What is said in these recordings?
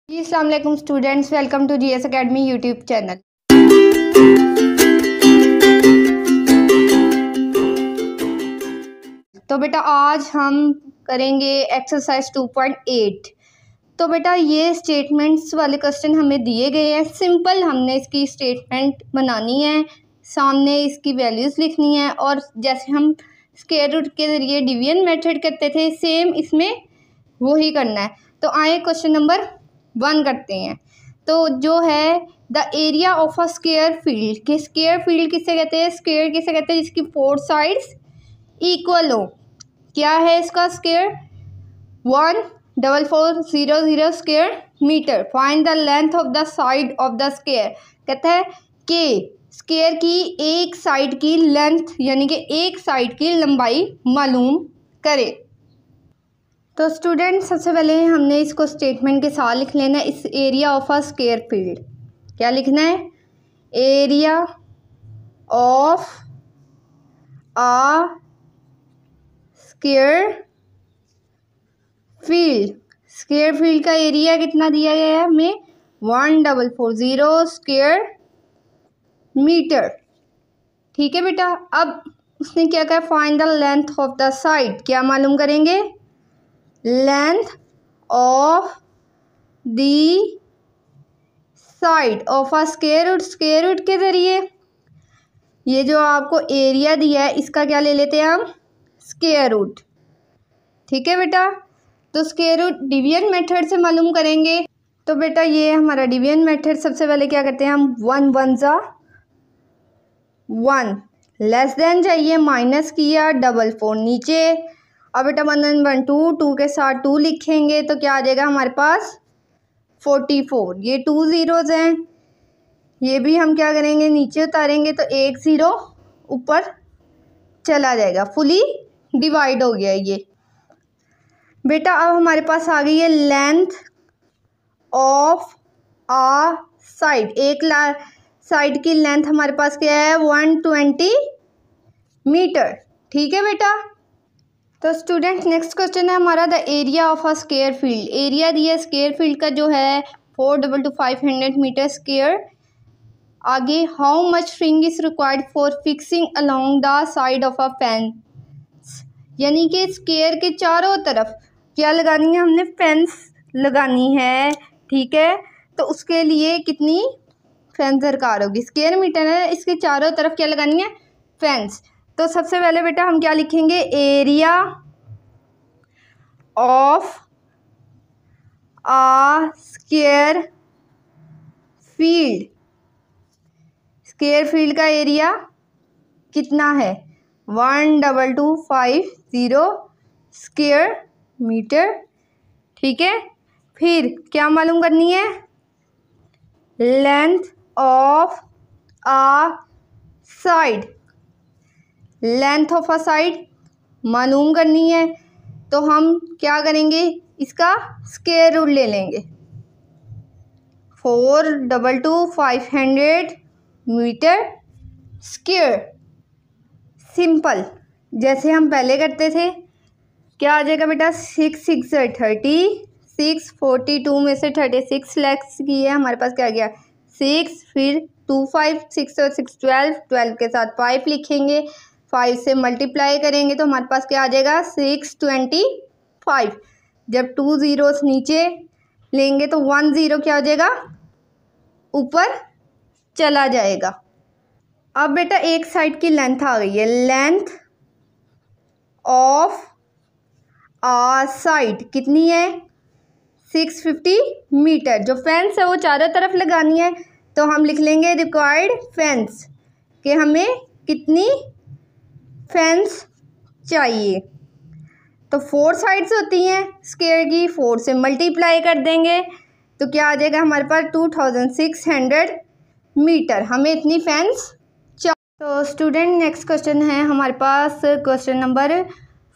जी अस्सलाम वालेकुम students, welcome to GS academy YouTube channel. तो बेटा आज हम करेंगे एक्सरसाइज 2.8। तो बेटा ये स्टेटमेंट्स वाले क्वेश्चन हमें दिए गए हैं। सिंपल हमने इसकी स्टेटमेंट बनानी है, सामने इसकी वैल्यूज़ लिखनी है और जैसे हम स्क्वायर रूट के ज़रिए डिवीजन मेथड करते थे सेम इसमें वही करना है। तो आए क्वेश्चन नंबर 1 करते हैं। तो जो है the area of a square field, कि स्क्वायर फील्ड किसे कहते हैं, स्क्वायर किसे कहते हैं जिसकी 4 साइड्स इक्वल हो। क्या है इसका square 14400 square metre. Find the length of the side of the square. कहता है कि स्क्वायर की एक साइड की लेंथ यानी कि एक साइड की लंबाई मालूम करें। तो स्टूडेंट सबसे पहले हमने इसको स्टेटमेंट के साथ लिख लेना है। इस area of a square field क्या लिखना है, area of a square field. Square field का एरिया कितना दिया गया है हमें 1440 स्क्वायर मीटर। ठीक है बेटा। अब उसने क्या कहा, find the length of the side. क्या मालूम करेंगे, length of the side of a square root. Square root के ज़रिए ये जो आपको एरिया दिया है इसका क्या ले लेते हैं हम, स्क्वायर रूट। ठीक है बेटा। तो स्क्वायर रूट डिवीजन मेथड से मालूम करेंगे। तो बेटा ये हमारा डिवीजन मेथड, सबसे पहले क्या करते हैं हम 1 1 ज़ा 1 लेस देन चाहिए, माइनस किया, 4 नीचे। अब बेटा 1 1 1 2 2 के साथ 2 लिखेंगे तो क्या आ जाएगा हमारे पास 44। ये 2 ज़ीरोज़ हैं, ये भी हम क्या करेंगे नीचे उतारेंगे तो 1 ज़ीरो ऊपर चला जाएगा, फुली डिवाइड हो गया ये। बेटा अब हमारे पास आ गई है लेंथ ऑफ आ साइड। एक साइड की लेंथ हमारे पास क्या है 120 मीटर। ठीक है बेटा। तो स्टूडेंट नेक्स्ट क्वेश्चन है हमारा the area of a square field. Area दिया स्क्वायर फील्ड का जो है 422 मीटर स्क्वायर। आगे how much string is required for fixing along the side of a fence. यानी कि स्क्वायर के चारों तरफ क्या लगानी है हमने, फेंस लगानी है। ठीक है। तो उसके लिए कितनी फेंस दरकार होगी, स्क्वायर मीटर है, इसके चारों तरफ क्या लगानी है, फेंस। तो सबसे पहले बेटा हम क्या लिखेंगे, area of a square field. Square field का एरिया कितना है 12250 स्क्वायर मीटर। ठीक है। फिर क्या मालूम करनी है, length of a side. Length of a side मालूम करनी है तो हम क्या करेंगे, इसका स्क्वायर रूट ले लेंगे। 422 मीटर स्क्वायर। सिंपल जैसे हम पहले करते थे। क्या आ जाएगा बेटा 6 6 36, 42 में से 36 लेस किए, हमारे पास क्या गया 6, फिर 2 5 6 और 6 12 के साथ 5 लिखेंगे, 5 से मल्टीप्लाई करेंगे तो हमारे पास क्या आ जाएगा 625। जब 2 ज़ीरोस नीचे लेंगे तो 1 ज़ीरो क्या हो जाएगा ऊपर चला जाएगा। अब बेटा एक साइड की लेंथ आ गई है, लेंथ ऑफ आ साइड कितनी है 650 मीटर। जो फेंस है वो चारों तरफ लगानी है तो हम लिख लेंगे रिक्वायर्ड फेंस, कि हमें कितनी फेंस चाहिए। तो 4 साइड्स होती हैं स्क्वायर की, 4 से मल्टीप्लाई कर देंगे तो क्या आ जाएगा हमारे पास 2600 मीटर। हमें इतनी फेंस चाहिए। तो स्टूडेंट नेक्स्ट क्वेश्चन है हमारे पास क्वेश्चन नंबर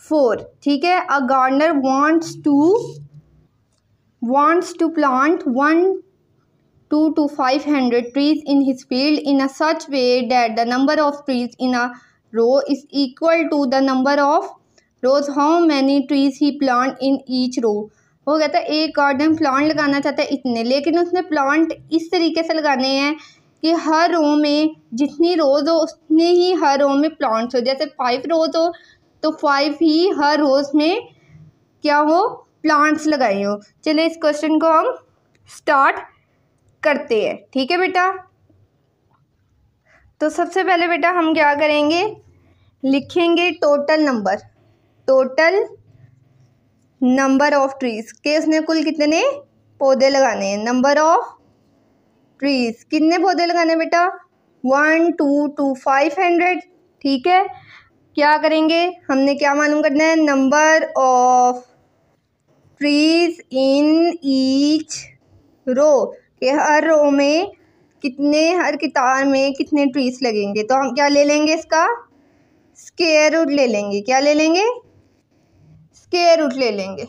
4। ठीक है। A gardener wants to plant 1 to 500 trees in his field in a such way that the number of trees in a row is equal to the number of rows. How many trees he plant in each row? वो कहता है एक garden plant लगाना चाहता है इतने, लेकिन उसने प्लांट इस तरीके से लगाने हैं कि हर रो में जितनी रोज़ हो उतने ही हर रो में प्लांट्स हो। जैसे 5 रोज़ हो तो 5 ही हर रोज़ में क्या हो, प्लांट्स लगाए हो। चलिए इस क्वेश्चन को हम स्टार्ट करते हैं। ठीक है बेटा, तो सबसे पहले बेटा हम क्या करेंगे, लिखेंगे टोटल नंबर ऑफ ट्रीज के उसने कुल कितने पौधे लगाने हैं। नंबर ऑफ ट्रीज कितने पौधे लगाने बेटा, 1 2 2 500। ठीक है, क्या करेंगे, हमने क्या मालूम करना है, number of trees in each row, के हर रो में कितने, हर कतार में कितने ट्रीज लगेंगे। तो हम क्या ले लेंगे, इसका स्क्वायर रूट ले लेंगे। क्या ले लेंगे, स्क्वायर रूट ले लेंगे।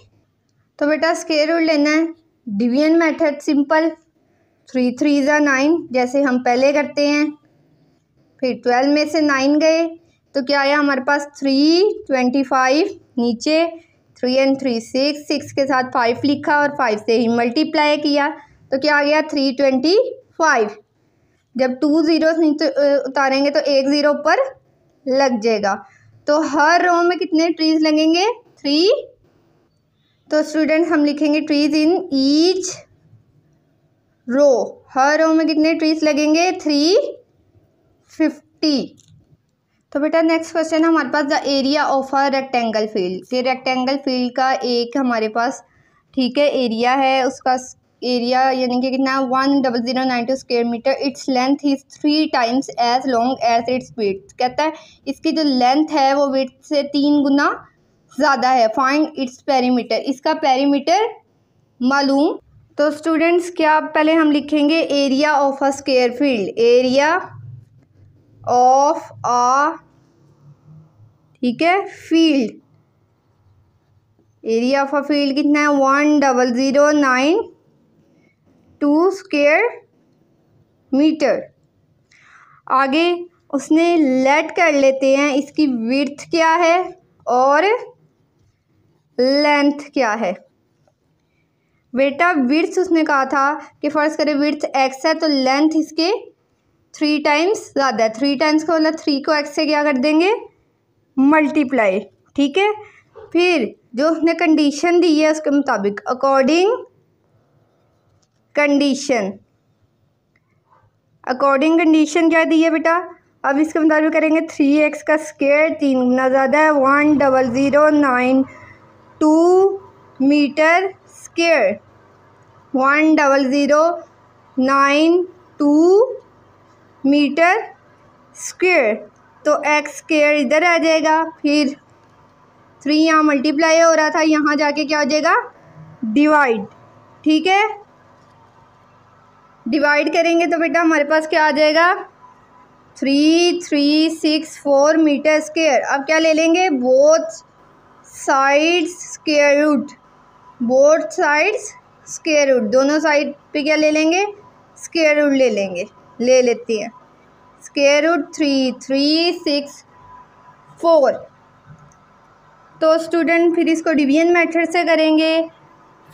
तो बेटा स्क्वायर रूट लेना है, डिवीजन मेथड सिंपल, 3 3 × 9 जैसे हम पहले करते हैं। फिर 12 में से 9 गए तो क्या आया हमारे पास 3 25, नीचे 3 and 3 6, 6 के साथ 5 लिखा और 5 से ही मल्टीप्लाई किया तो क्या आ गया 325। जब 2 ज़ीरो नीचे उतारेंगे तो 1 ज़ीरो ऊपर लग जाएगा। तो हर रो में कितने ट्रीज लगेंगे, 3। तो स्टूडेंट्स हम लिखेंगे ट्रीज इन ईच रो, हर रो में कितने ट्रीज लगेंगे, 350। तो बेटा नेक्स्ट क्वेश्चन हमारे पास, the area of a rectangle field. ये रेक्टेंगल फील्ड का एक हमारे पास ठीक है एरिया है, उसका एरिया यानी कि कितना 10092 square metre. Its length is 3 times as long as its width. कहता है इसकी जो लेंथ है वो विड्थ से 3 गुना ज़्यादा है। फाइंड इट्स पेरीमीटर, इसका पेरीमीटर मालूम। तो स्टूडेंट्स क्या पहले हम लिखेंगे area of a square field, area of ah ठीक है field, area of a field कितना है 10092 स्क्वायर मीटर। आगे उसने लेट कर लेते हैं इसकी विड्थ क्या है और लेंथ क्या है। बेटा विड्थ उसने कहा था कि फर्स्ट करें विड्थ x है तो लेंथ इसके 3 times ज़्यादा है। 3 times का मतलब 3 को x से क्या कर देंगे, मल्टीप्लाई। ठीक है, फिर जो उसने कंडीशन दी है उसके मुताबिक अकॉर्डिंग कंडीशन क्या दी है बेटा, अब इसके मुताबिक करेंगे 3x का स्क्वायर 3 गुना ज़्यादा है 10092 मीटर स्क्वायर, 1092 मीटर स्क्वायर। तो x स्क्वायर इधर आ जाएगा, फिर 3 यहाँ मल्टीप्लाई हो रहा था, यहाँ जाके क्या हो जाएगा डिवाइड। ठीक है, डिवाइड करेंगे तो बेटा हमारे पास क्या आ जाएगा 3364 मीटर स्क्वायर। अब क्या ले लेंगे, बोथ साइड्स स्क्वायर रूट, दोनों साइड पे क्या ले लेंगे, स्क्वायर रूट ले लेते हैं। Square root 3364। तो स्टूडेंट फिर इसको डिवीजन मेथड से करेंगे,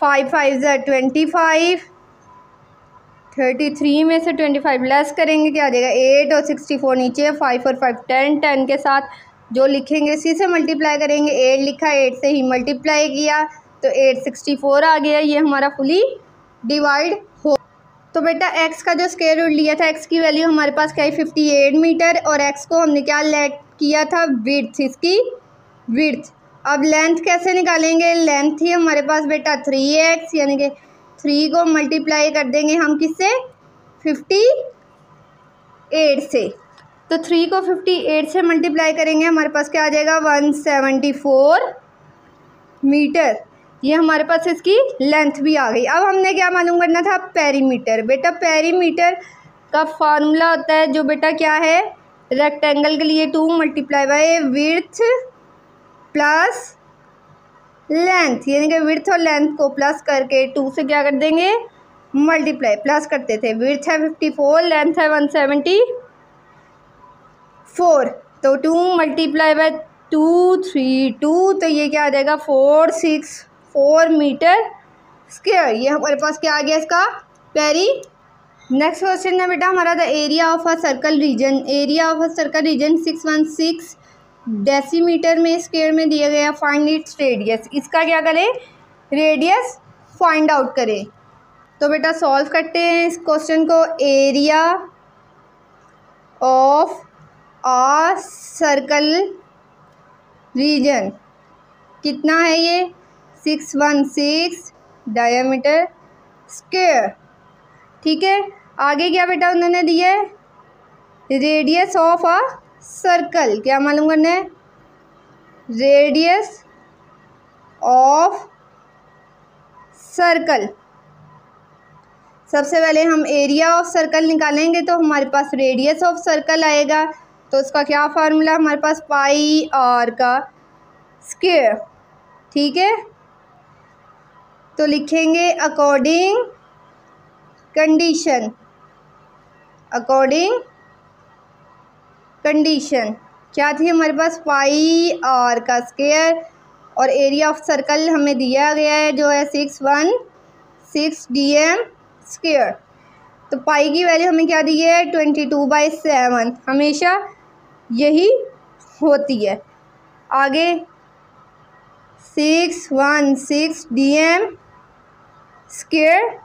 5 5 = 25, 33 में से 25 लेस करेंगे क्या आ जाएगा 8 और 64 नीचे 5 और 5 10, 10 के साथ जो लिखेंगे इसी से मल्टीप्लाई करेंगे। 8 लिखा, 8 से ही मल्टीप्लाई किया तो 864 आ गया, ये हमारा फुली डिवाइड हो। तो बेटा x का जो स्क्वायर रूट लिया था, x की वैल्यू हमारे पास क्या है 58 मीटर, और x को हमने क्या लेट किया था विड्थ, इसकी विड्थ। अब लेंथ कैसे निकालेंगे, लेंथ ही हमारे पास बेटा 3x, यानी कि 3 को मल्टीप्लाई कर देंगे हम किससे 58 से। तो 3 को 58 से मल्टीप्लाई करेंगे हमारे पास क्या आ जाएगा 174 मीटर। ये हमारे पास इसकी लेंथ भी आ गई। अब हमने क्या मालूम करना था, पेरीमीटर। बेटा पेरीमीटर का फार्मूला होता है जो बेटा क्या है, रेक्टेंगल के लिए 2 × विड्थ प्लस लेंथ, यानी कि विड्थ और लेंथ को प्लस करके 2 से क्या कर देंगे मल्टीप्लाई, प्लस करते थे। विड्थ है 54, लेंथ है 174, तो 2 × 2 3 2, तो ये क्या आ जाएगा 464 मीटर स्क्वायर। ये हमारे पास क्या आ गया इसका पेरी। नेक्स्ट क्वेश्चन है बेटा हमारा the area of a circle region. Area of a circle region 616 decimetre में स्क्वायर में दिया गया। Find its radius. इसका क्या करें, रेडियस फाइंड आउट करें। तो बेटा सॉल्व करते हैं इस क्वेश्चन को। Area of a circle region कितना है ये 616 डायमीटर स्क्वायर। ठीक है, आगे क्या बेटा उन्होंने दिया है, रेडियस ऑफ अ सर्कल। क्या मालूम करना है, रेडियस ऑफ सर्कल। सबसे पहले हम एरिया ऑफ सर्कल निकालेंगे तो हमारे पास रेडियस ऑफ सर्कल आएगा। तो उसका क्या फार्मूला हमारे पास, पाई आर का स्क्वायर। ठीक है, तो लिखेंगे अकॉर्डिंग कंडीशन। अकॉर्डिंग कंडीशन क्या थी हमारे पास, पाई आर का स्क्वायर। और एरिया ऑफ सर्कल हमें दिया गया है जो है 616 dm स्क्वायर। तो पाई की वैल्यू हमें क्या दी है 22/7, हमेशा यही होती है। आगे 616 dm स्क्वायर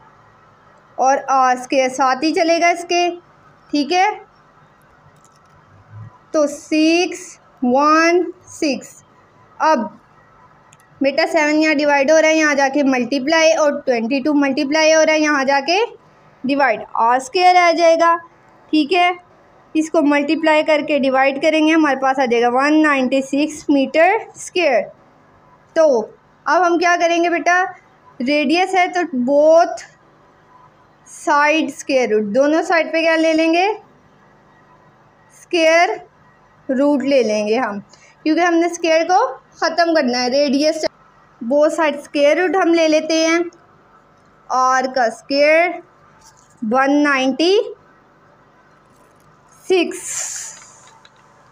और आर स्क्वायर साथ ही चलेगा इसके। ठीक है, तो 616। अब बेटा 7 यहाँ डिवाइड हो रहा है, यहाँ जाके मल्टीप्लाई, और 22 मल्टीप्लाई हो रहा है, यहाँ जाके डिवाइड, आर स्क्वायर आ जाएगा। ठीक है, इसको मल्टीप्लाई करके डिवाइड करेंगे, हमारे पास आ जाएगा 196 मीटर स्क्वायर। तो अब हम क्या करेंगे बेटा, रेडियस है तो बोथ साइड स्क्वायर रूट, दोनों साइड पे क्या ले लेंगे, स्क्वायर रूट ले लेंगे हम, क्योंकि हमने स्क्वायर को ख़त्म करना है। Radius both side square root हम ले लेते हैं। आर का स्क्वायर 196।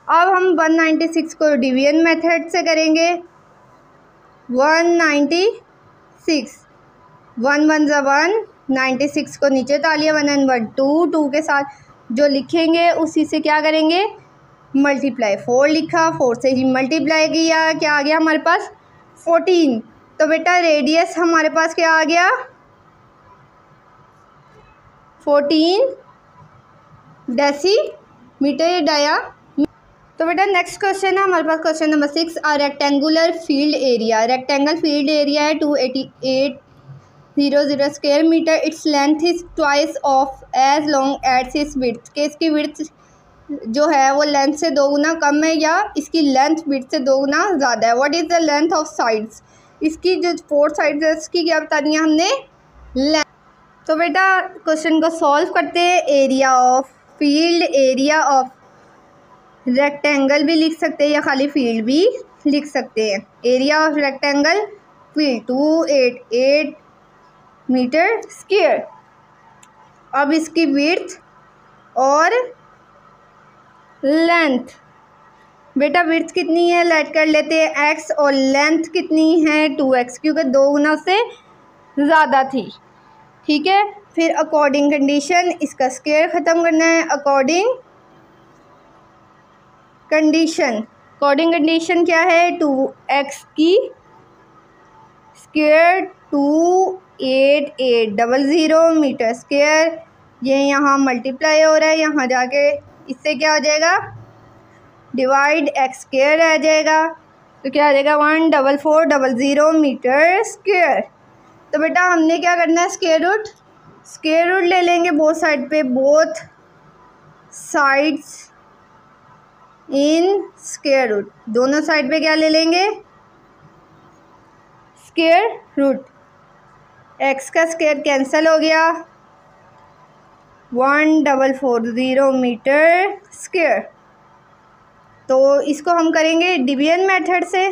अब हम 196 को डिवीजन मेथड से करेंगे। 196 1 1 ज़ा 1, 96 को नीचे तालिया 1 and 1 2 के साथ जो लिखेंगे उसी से क्या करेंगे, मल्टीप्लाई। 4 लिखा, 4 से ही मल्टीप्लाई किया, क्या आ गया हमारे पास 14। तो बेटा रेडियस हमारे पास क्या आ गया 14 डेसीमीटर डाया। तो बेटा नेक्स्ट क्वेश्चन है हमारे पास, question number 6। A rectangular field area, rectangle field area है 28800 square metre. Its length is twice of as long as its width. के इसकी विड्थ जो है वो लेंथ से 2 गुना कम है या इसकी लेंथ विड्थ से 2 गुना ज़्यादा है। What is the length of sides, इसकी जो 4 साइड्स है उसकी क्या बता दी हमने, लेंथ। तो बेटा क्वेश्चन को सॉल्व करते हैं। Area of field, area of rectangle भी लिख सकते हैं या खाली फील्ड भी लिख सकते हैं। Area of rectangle field 288 metre square. अब इसकी विड्थ और लेंथ, बेटा विड्थ कितनी है लेट कर लेते हैं x, और लेंथ कितनी है 2x, क्योंकि 2 गुना से ज़्यादा थी। ठीक है, फिर अकॉर्डिंग कंडीशन, इसका स्क्वायर ख़त्म करना है। अकॉर्डिंग कंडीशन, अकॉर्डिंग कंडीशन क्या है, 2x की स्क्वायर 28800 मीटर स्क्वायर। ये यहाँ मल्टीप्लाई हो रहा है, यहाँ जाके इससे क्या हो जाएगा, डिवाइड एक्स स्क्वायर आ जाएगा। तो क्या आ जाएगा 14400 मीटर स्क्वायर। तो बेटा हमने क्या करना है, स्क्वायर रूट ले लेंगे बोथ साइड पे, both sides in square root, दोनों साइड पे क्या ले लेंगे, स्क्वायर रूट। एक्स का स्क्वायर कैंसिल हो गया, 1440 मीटर स्क्वायर। तो इसको हम करेंगे डिवीजन मेथड से।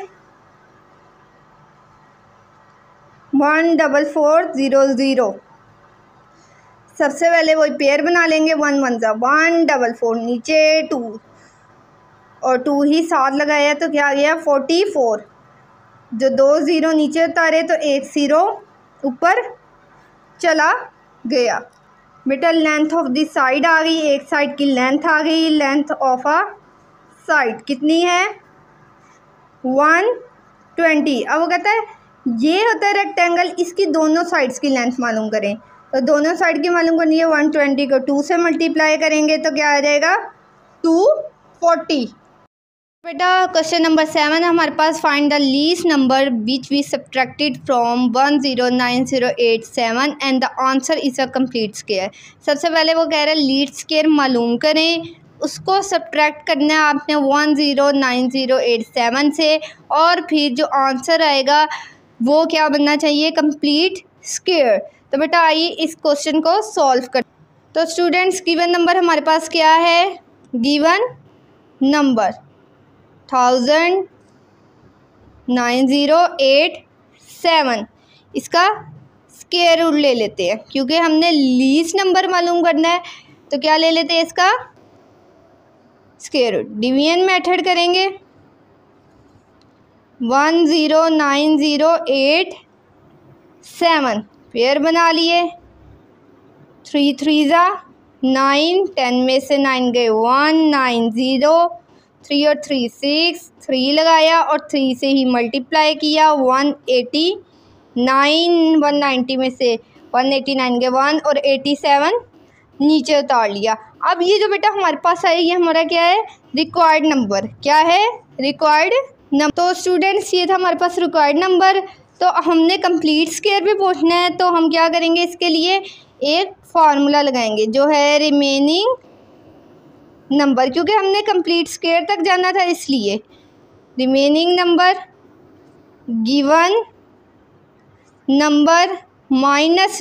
14400, सबसे पहले वही पेयर बना लेंगे, 1 1 ज़ा 1, 44 नीचे 2 और 2 ही साथ लगाया तो क्या आ गया 44। जो 2 ज़ीरो नीचे उतारे तो 1 ज़ीरो ऊपर चला गया। बेटा लेंथ ऑफ द साइड आ गई, एक साइड की लेंथ आ गई। लेंथ ऑफ अ साइड कितनी है? 120। अब वो कहता है ये होता है रेक्टेंगल, इसकी दोनों साइड्स की लेंथ मालूम करें। तो दोनों साइड की मालूम करनी है, 120 को 2 से मल्टीप्लाई करेंगे तो क्या आ जाएगा? 240। बेटा क्वेश्चन नंबर 7 हमारे पास, find the least number which we subtracted from 109087 and the answer is a complete square. सबसे पहले वो कह रहे हैं लीस्ट स्क्वायर मालूम करें, उसको सब्ट्रैक्ट करना है आपने 109087 से, और फिर जो आंसर आएगा वो क्या बनना चाहिए? Complete square. तो बेटा आइए इस क्वेश्चन को सॉल्व कर। तो स्टूडेंट्स गिवन नंबर हमारे पास क्या है? गिवन नंबर 109087, इसका स्क्वायर रूट ले लेते हैं क्योंकि हमने लीस्ट नंबर मालूम करना है। तो क्या ले लेते हैं? इसका स्क्वायर रूट। डिवीजन मेथड करेंगे, 10987 पेयर बना लिए, 3 3 9, 10 में से 9 गए 190, 3 और 3 6, 3 लगाया और 3 से ही मल्टीप्लाई किया 189, 190 में से 189 गए 1 और 87 नीचे उतार लिया। अब ये जो बेटा हमारे पास है ये हमारा क्या है? Required number. क्या है? Required number. तो स्टूडेंट्स ये था हमारे पास रिक्वायर्ड नंबर। तो हमने कंप्लीट स्क्वायर भी पूछना है, तो हम क्या करेंगे? इसके लिए एक फार्मूला लगाएंगे जो है रिमेनिंग नंबर, क्योंकि हमने कंप्लीट स्क्वायर तक जाना था, इसलिए remaining number given number minus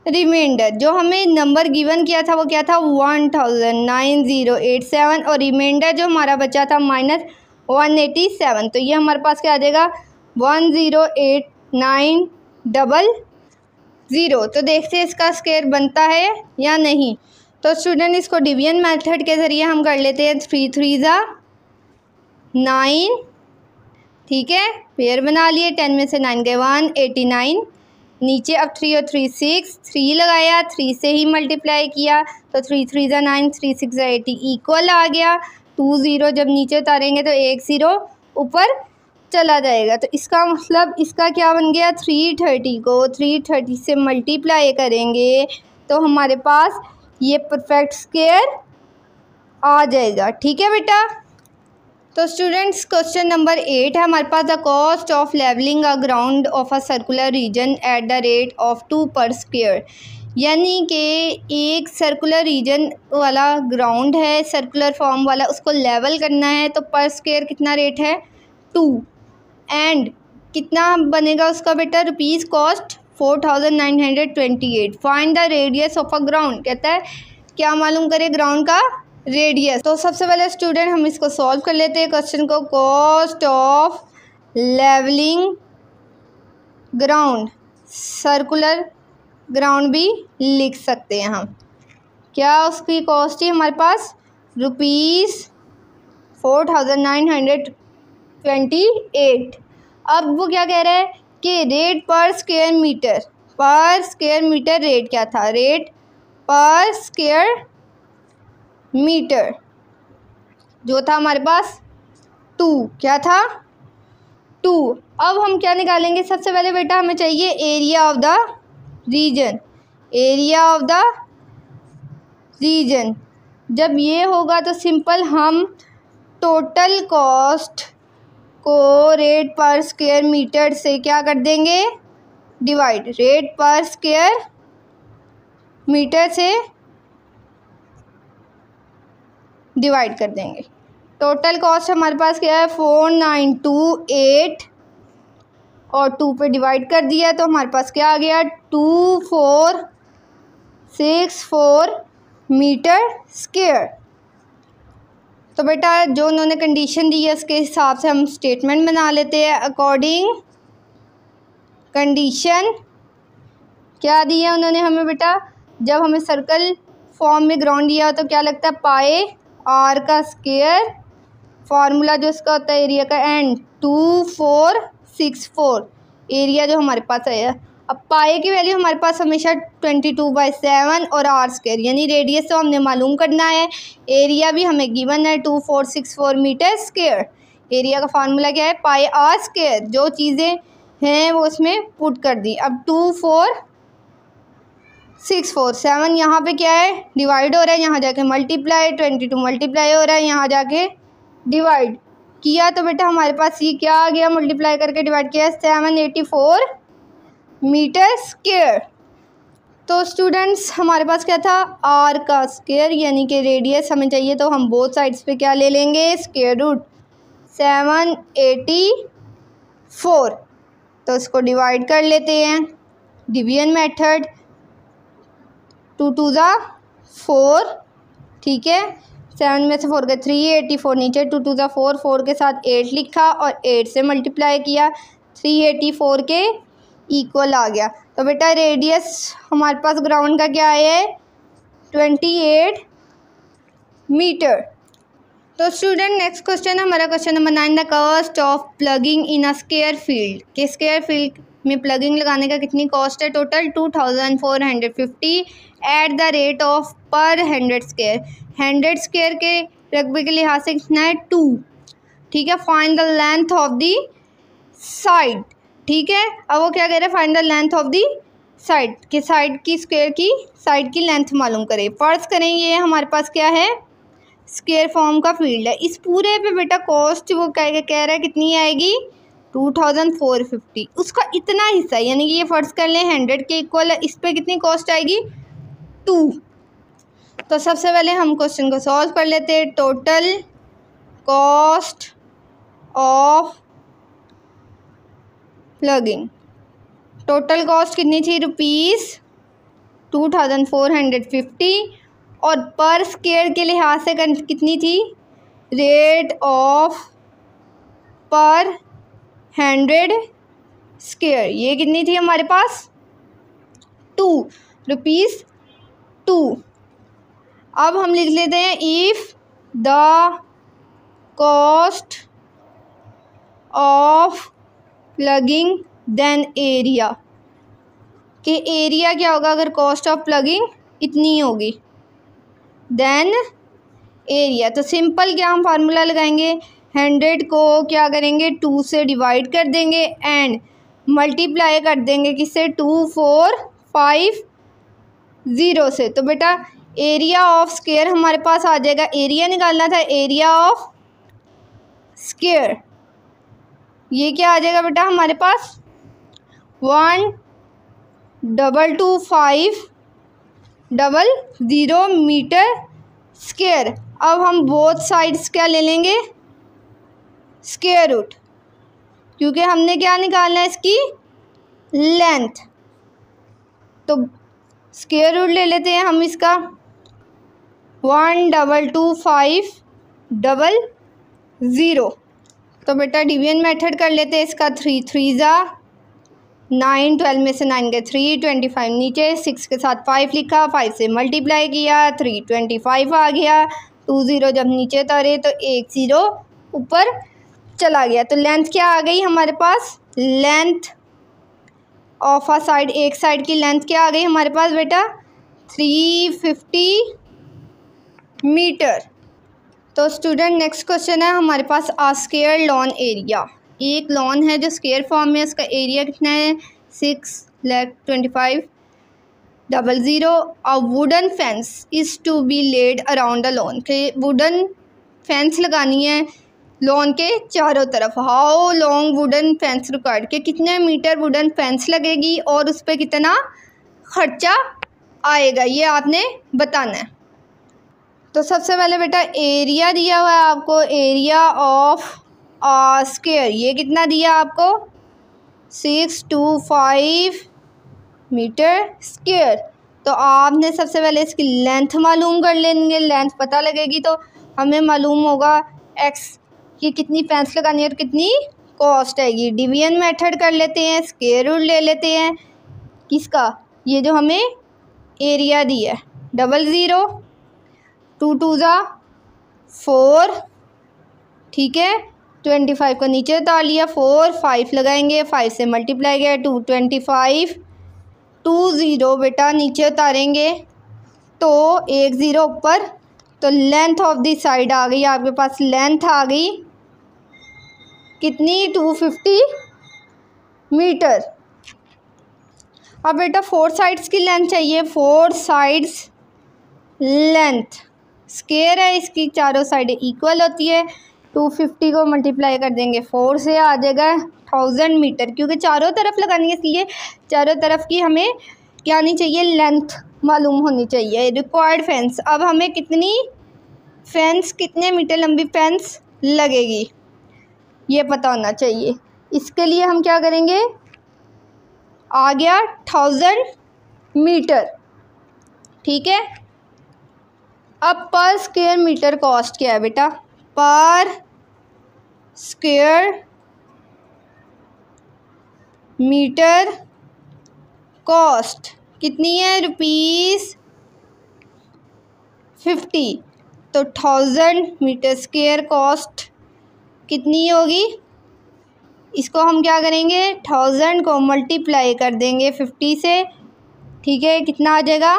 remainder जो हमें नंबर गिवन किया था वो क्या था? 109087 और रिमाइंडर जो हमारा बचा था -187। तो ये हमारे पास क्या आ जाएगा? 108900। तो देखते हैं इसका स्क्वायर बनता है या नहीं। तो स्टूडेंट इसको डिवीजन मेथड के ज़रिए हम कर लेते हैं। 3 3 9, ठीक है, पेयर बना लिए। 10 में से 9 गए 189 नीचे। अब 3 और 3 6, 3 लगाया, 3 से ही मल्टीप्लाई किया तो 3 3 9, 3 6 80 इक्वल आ गया। 2 0 जब नीचे उतारेंगे तो 1 0 ऊपर चला जाएगा। तो इसका मतलब इसका क्या बन गया? 330 को 330 से मल्टीप्लाई करेंगे तो हमारे पास ये परफेक्ट स्क्वायर आ जाएगा। ठीक है बेटा। तो स्टूडेंट्स क्वेश्चन नंबर 8 है हमारे पास, the cost of levelling a ground of a circular region at the rate of 2 per square. यानी कि एक सर्कुलर रीजन वाला ग्राउंड है, सर्कुलर फॉर्म वाला, उसको लेवल करना है तो पर स्क्वायर कितना रेट है? 2। एंड कितना बनेगा उसका बेटा? Rupees cost 4928। Find the radius of a ground. कहता है क्या मालूम करे ग्राउंड का रेडियस। तो सबसे पहले स्टूडेंट हम इसको सॉल्व कर लेते हैं क्वेश्चन को। Cost of levelling ground, circular ground भी लिख सकते हैं हम। क्या उसकी कॉस्ट है हमारे पास? ₹4928। अब वो क्या कह रहा है कि रेट पर स्क्वायर मीटर रेट क्या था? रेट पर स्क्वायर मीटर जो था हमारे पास 2। क्या था? 2। अब हम क्या निकालेंगे? सबसे पहले बेटा हमें चाहिए एरिया ऑफ द रीजन। जब ये होगा तो सिंपल हम टोटल कॉस्ट को रेट पर स्क्वायर मीटर से क्या कर देंगे? डिवाइड। रेट पर स्क्वायर मीटर से डिवाइड कर देंगे। टोटल कॉस्ट हमारे पास क्या है? 4928 और 2 पे डिवाइड कर दिया तो हमारे पास क्या आ गया? 2464 मीटर स्क्वायर। तो बेटा जो उन्होंने कंडीशन दी है उसके हिसाब से हम स्टेटमेंट बना लेते हैं। अकॉर्डिंग कंडीशन क्या दी है उन्होंने हमें बेटा? जब हमें सर्कल फॉर्म में ग्राउंड दिया तो क्या लगता है? पाए r का स्क्वायर, फार्मूला जो इसका होता है एरिया का, एंड 2464 2464 एरिया जो हमारे पास आया। अब पाए की वैल्यू हमारे पास हमेशा 22/7 और आर स्क्वायर यानी रेडियस तो हमने मालूम करना है, एरिया भी हमें गिवन है 2464 मीटर स्क्वायर। एरिया का फार्मूला क्या है, पाई आर स्क्वायर, जो चीज़ें हैं वो उसमें पुट कर दी। अब 2467 यहाँ पे क्या है, डिवाइड हो रहा है, यहाँ जाके मल्टीप्लाई, 22 मल्टीप्लाई हो रहा है, यहाँ जाके डिवाइड किया तो बेटा हमारे पास ये क्या आ गया, मल्टीप्लाई करके डिवाइड किया 784 मीटर स्क्वायर। तो स्टूडेंट्स हमारे पास क्या था, आर का स्क्वायर यानी कि रेडियस हमें चाहिए, तो हम बोथ साइड्स पे क्या ले लेंगे, स्क्वायर रूट 784। तो इसको डिवाइड कर लेते हैं, डिवीजन मेथड, 2 2 ज़ा 4, ठीक है, 7 में से 4 गए 3, 84 नीचे, 2 2 ज़ा 4, 4 के साथ 8 लिखा और 8 से मल्टीप्लाई किया, 384 के इक्वल आ गया। तो बेटा रेडियस हमारे पास ग्राउंड का क्या है, 28 मीटर। तो स्टूडेंट नेक्स्ट क्वेश्चन हमारा question number 9, the cost of plugging in a square field, के स्क्वायर फील्ड में प्लगिंग लगाने का कितनी कॉस्ट है, total 2450 eight the rate of पर 100 स्क्वायर, 100 स्क्वायर के रकबे के लिहाज से कितना है 2, ठीक है। Find the length of the side, ठीक है। अब वो क्या कह रहे हैं, find the length of the side, के साइड की स्क्वायर की साइड की लेंथ मालूम करें। फर्ज करें ये हमारे पास क्या है, स्क्वायर फॉर्म का फील्ड है, इस पूरे पे बेटा कॉस्ट वो कह रहा है कितनी आएगी, 2450, उसका इतना हिस्सा यानी कि ये फर्ज कर लें 100 के इक्वल है, इस पे कितनी कॉस्ट आएगी 2। तो सबसे पहले हम क्वेश्चन को सॉल्व कर लेते हैं। Total cost of plugging, total cost कितनी थी, ₹2450 और पर स्क्वायर के लिहाज से कितनी थी, रेट ऑफ पर 100 स्क्वायर, ये कितनी थी हमारे पास ₹2। अब हम लिख लेते हैं if the cost of plugging then area, कि एरिया क्या होगा अगर कॉस्ट ऑफ प्लगिंग इतनी होगी, देन एरिया। तो सिंपल क्या हम फार्मूला लगाएंगे, 100 को क्या करेंगे 2 से डिवाइड कर देंगे एंड मल्टीप्लाई कर देंगे किससे, 2450 से। तो बेटा एरिया ऑफ स्क्वायर हमारे पास आ जाएगा, एरिया निकालना था, एरिया ऑफ स्क्वायर ये क्या आ जाएगा बेटा हमारे पास 122500 मीटर स्क्वायर। अब हम बोथ साइड्स क्या ले लेंगे, स्क्वायर रूट, क्योंकि हमने क्या निकालना है इसकी लेंथ, तो स्क्वायर रूट ले लेते हैं हम इसका 122500। तो बेटा डिवीजन मेथड कर लेते हैं इसका, 3 3 ज़ा 9, 12 में से 9 गए 3, 25 नीचे, 6 के साथ 5 लिखा, 5 से मल्टीप्लाई किया, 325 आ गया, 2 0 जब नीचे उतारे तो 1 0 ऊपर चला गया। तो लेंथ क्या आ गई हमारे पास, लेंथ ऑफ अ साइड, एक साइड की लेंथ क्या आ गई हमारे पास बेटा 350 मीटर। तो स्टूडेंट नेक्स्ट क्वेश्चन है हमारे पास, आ स्क्वायर लॉन एरिया, एक लॉन है जो स्क्वायर फॉर्म में, उसका एरिया कितना है 6,25,000। A wooden fence is to be laid around the lawn, के वुडन फेंस लगानी है लॉन के चारों तरफ। How long wooden fence required, के कितने मीटर वुडन फेंस लगेगी और उस पर कितना खर्चा आएगा, ये आपने बताना है। तो सबसे पहले बेटा एरिया दिया हुआ है आपको, एरिया ऑफ स्क्वायर ये कितना दिया आपको 625 मीटर स्क्वायर। तो आपने सबसे पहले इसकी लेंथ मालूम कर लेंगे, लेंथ पता लगेगी तो हमें मालूम होगा एक्स की कितनी फेंस लगानी है और कितनी कॉस्ट आएगी। डिवीजन मेथड कर लेते हैं, स्क्वायर रूट ले लेते हैं किसका, ये जो हमें एरिया दिया है 00, 2 2 ज़ा 4, ठीक है, 25 को नीचे उतार लिया, 4 5 लगाएंगे, 5 से मल्टीप्लाई किया 2 25, 2 0 बेटा नीचे उतारेंगे तो 1 0 ऊपर, तो लेंथ ऑफ द साइड आ गई आपके पास, लेंथ आ गई कितनी 250 मीटर। अब बेटा 4 साइड्स की लेंथ चाहिए, 4 साइड्स लेंथ स्क्वायर है इसकी, चारों साइडें इक्वल होती है, 250 को मल्टीप्लाई कर देंगे 4 से, आ जाएगा 1000 मीटर, क्योंकि चारों तरफ लगानी है इसलिए चारों तरफ की हमें क्या नहीं चाहिए, लेंथ मालूम होनी चाहिए। रिक्वायर्ड फेंस, अब हमें कितनी फेंस, कितने मीटर लंबी फेंस लगेगी ये पता होना चाहिए। इसके लिए हम क्या करेंगे, आ गया 1000 मीटर, ठीक है। अब पर स्क्वायर मीटर कॉस्ट क्या है बेटा, पर स्क्वायर मीटर कॉस्ट कितनी है, ₹50, तो 1000 मीटर स्क्वायर कॉस्ट कितनी होगी, इसको हम क्या करेंगे 1000 को मल्टीप्लाई कर देंगे 50 से, ठीक है, कितना आ जाएगा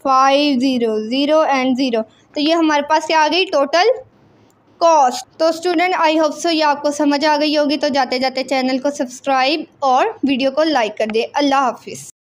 500 एंड 0, तो ये हमारे पास क्या आ गई टोटल कॉस्ट। तो स्टूडेंट आई होप सो ये आपको समझ आ गई होगी, तो जाते जाते चैनल को सब्सक्राइब और वीडियो को लाइक कर दे। अल्लाह हाफिज़।